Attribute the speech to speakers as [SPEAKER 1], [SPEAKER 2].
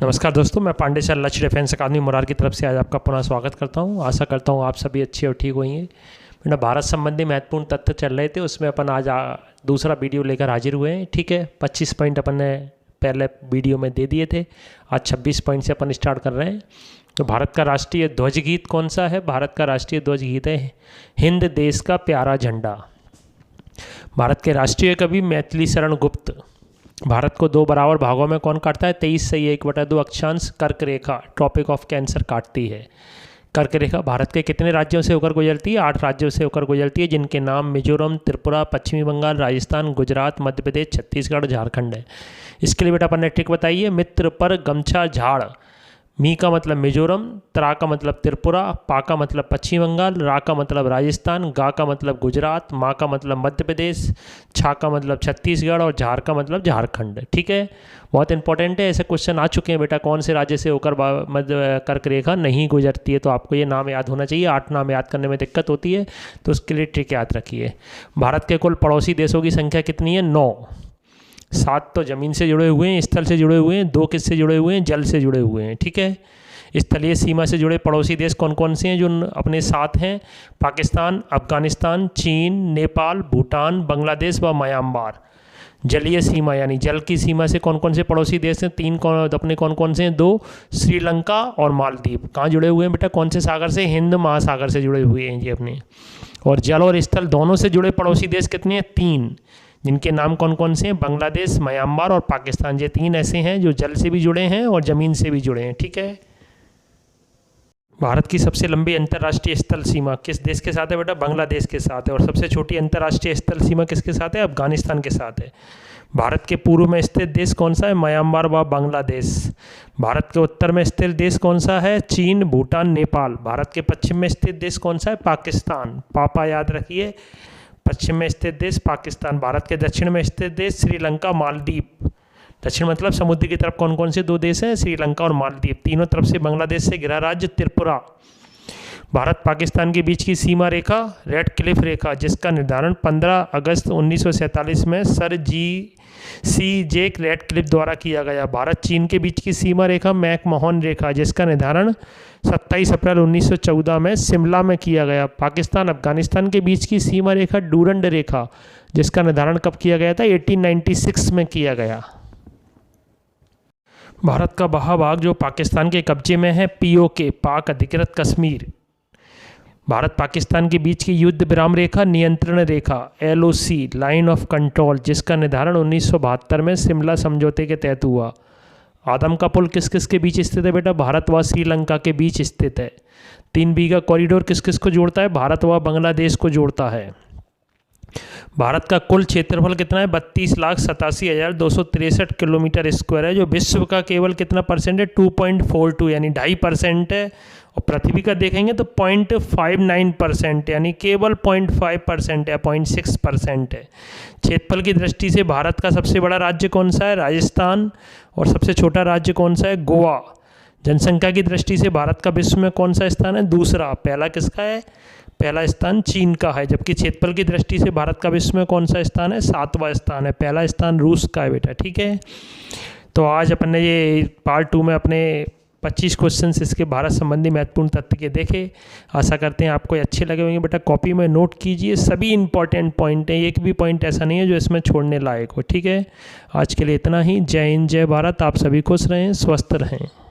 [SPEAKER 1] नमस्कार दोस्तों, मैं पांडे सर लक्ष्य डिफेंस अकादमी मुरार की तरफ से आज आपका पुनः स्वागत करता हूं। आशा करता हूं आप सभी अच्छे और ठीक होंगे। बेटा, भारत संबंधी महत्वपूर्ण तथ्य चल रहे थे, उसमें अपन आज दूसरा वीडियो लेकर हाजिर हुए हैं। ठीक है, 25 पॉइंट अपन ने पहले वीडियो में दे दिए थे, आज 26 पॉइंट से अपन स्टार्ट कर रहे हैं। तो भारत का राष्ट्रीय ध्वज गीत कौन सा है? भारत का राष्ट्रीय ध्वज गीत है हिंद देश का प्यारा झंडा। भारत के राष्ट्रीय कवि मैथिली शरण गुप्त। भारत को दो बराबर भागों में कौन काटता है? 23 से 1/2 अक्षांश कर्क रेखा ट्रॉपिक ऑफ कैंसर काटती है। कर्क रेखा भारत के कितने राज्यों से होकर गुजरती है? 8 राज्यों से होकर गुजरती है, जिनके नाम मिजोरम, त्रिपुरा, पश्चिमी बंगाल, राजस्थान, गुजरात, मध्य प्रदेश, छत्तीसगढ़, झारखंड है। इसके लिए बेटा अपन ने ट्रिक बताइए। मित्र पर गमछा झाड़। मी का मतलब मिजोरम, त्रा का मतलब त्रिपुरा, पा का मतलब पश्चिम बंगाल, रा का मतलब राजस्थान, गा का मतलब गुजरात, मा का मतलब मध्य प्रदेश, छा का मतलब छत्तीसगढ़ और झार का मतलब झारखंड। ठीक है, बहुत इंपॉर्टेंट है, ऐसे क्वेश्चन आ चुके हैं बेटा। कौन से राज्य से होकर मध्य कर्क रेखा नहीं गुजरती है? तो आपको ये नाम याद होना चाहिए। 8 नाम याद करने में दिक्कत होती है, तो उसके लिए ट्रिक याद रखिए। भारत के कुल पड़ोसी देशों की संख्या कितनी है? 9। 7 तो ज़मीन से जुड़े हुए हैं, स्थल से जुड़े हुए हैं, 2 किससे जुड़े हुए हैं? जल से जुड़े हुए हैं। ठीक है, स्थलीय सीमा से जुड़े पड़ोसी देश कौन कौन से हैं जो अपने साथ हैं? पाकिस्तान, अफगानिस्तान, चीन, नेपाल, भूटान, बांग्लादेश व म्यांमार। जलीय सीमा यानी जल की सीमा से कौन कौन से पड़ोसी देश हैं? 3 अपने कौन कौन से हैं? 2 श्रीलंका और मालदीव। कहाँ जुड़े हुए हैं बेटा? कौन से सागर से? हिंद महासागर से जुड़े हुए हैं ये अपने। और जल और स्थल दोनों से जुड़े पड़ोसी देश कितने हैं? 3, जिनके नाम कौन कौन से हैं? बांग्लादेश, म्यांमार और पाकिस्तान। ये 3 ऐसे हैं जो जल से भी जुड़े हैं और ज़मीन से भी जुड़े हैं। ठीक है, भारत की सबसे लंबी अंतर्राष्ट्रीय स्थल सीमा किस देश के साथ है बेटा? बांग्लादेश के साथ है। और सबसे छोटी अंतर्राष्ट्रीय स्थल सीमा किसके साथ है? अफगानिस्तान के साथ है। भारत के पूर्व में स्थित देश कौन सा है? म्यांमार व बांग्लादेश। भारत के उत्तर में स्थित देश कौन सा है? चीन, भूटान, नेपाल। भारत के पश्चिम में स्थित देश कौन सा है? पाकिस्तान। पापा याद रखिए, पश्चिम में स्थित देश पाकिस्तान। भारत के दक्षिण में स्थित देश श्रीलंका, मालदीव। दक्षिण मतलब समुद्र की तरफ कौन कौन से 2 देश हैं? श्रीलंका और मालदीव। तीनों तरफ से बांग्लादेश से घिरा राज्य त्रिपुरा। भारत पाकिस्तान के बीच की सीमा रेखा रेड क्लिफ रेखा, जिसका निर्धारण 15 अगस्त 1947 में सर जेक रेड क्लिफ द्वारा किया गया। भारत चीन के बीच की सीमा रेखा मैकमोहन रेखा, जिसका निर्धारण 27 अप्रैल 1914 में शिमला में किया गया। पाकिस्तान अफगानिस्तान के बीच की सीमा रेखा डूरंड रेखा, जिसका निर्धारण कब किया गया था? 1896 में किया गया। भारत का वह भाग जो पाकिस्तान के कब्जे में है, POK पाक अधिकृत कश्मीर। भारत पाकिस्तान के बीच की युद्ध विराम रेखा नियंत्रण रेखा LOC लाइन ऑफ कंट्रोल, जिसका निर्धारण 1972 में शिमला समझौते के तहत हुआ। आदम का पुल किस किस के बीच स्थित है बेटा? भारत व श्रीलंका के बीच स्थित है। 3 बीघा कॉरिडोर किस किस को जोड़ता है? भारत व बांग्लादेश को जोड़ता है। भारत का कुल क्षेत्रफल कितना है? 32,87,263 किलोमीटर स्क्वायर है, जो विश्व का केवल कितना परसेंट है? 2.42 यानी 2.5% है। और पृथ्वी का देखेंगे तो 0.59% यानी केवल 0.5% या 0.6% है। क्षेत्रफल की दृष्टि से भारत का सबसे बड़ा राज्य कौन सा है? राजस्थान। और सबसे छोटा राज्य कौन सा है? गोवा। जनसंख्या की दृष्टि से भारत का विश्व में कौन सा स्थान है? दूसरा। पहला किसका है? पहला स्थान चीन का है। जबकि क्षेत्रफल की दृष्टि से भारत का विश्व में कौन सा स्थान है? 7वां स्थान है। पहला स्थान रूस का है बेटा। ठीक है, तो आज अपन ने ये पार्ट 2 में अपने 25 क्वेश्चंस इसके भारत संबंधी महत्वपूर्ण तथ्य के देखे। आशा करते हैं आपको अच्छे लगे होंगे बेटा। कॉपी में नोट कीजिए, सभी इंपॉर्टेंट पॉइंट हैं, एक भी पॉइंट ऐसा नहीं है जो इसमें छोड़ने लायक हो। ठीक है, आज के लिए इतना ही। जय हिंद, जय भारत। आप सभी खुश रहें, स्वस्थ रहें।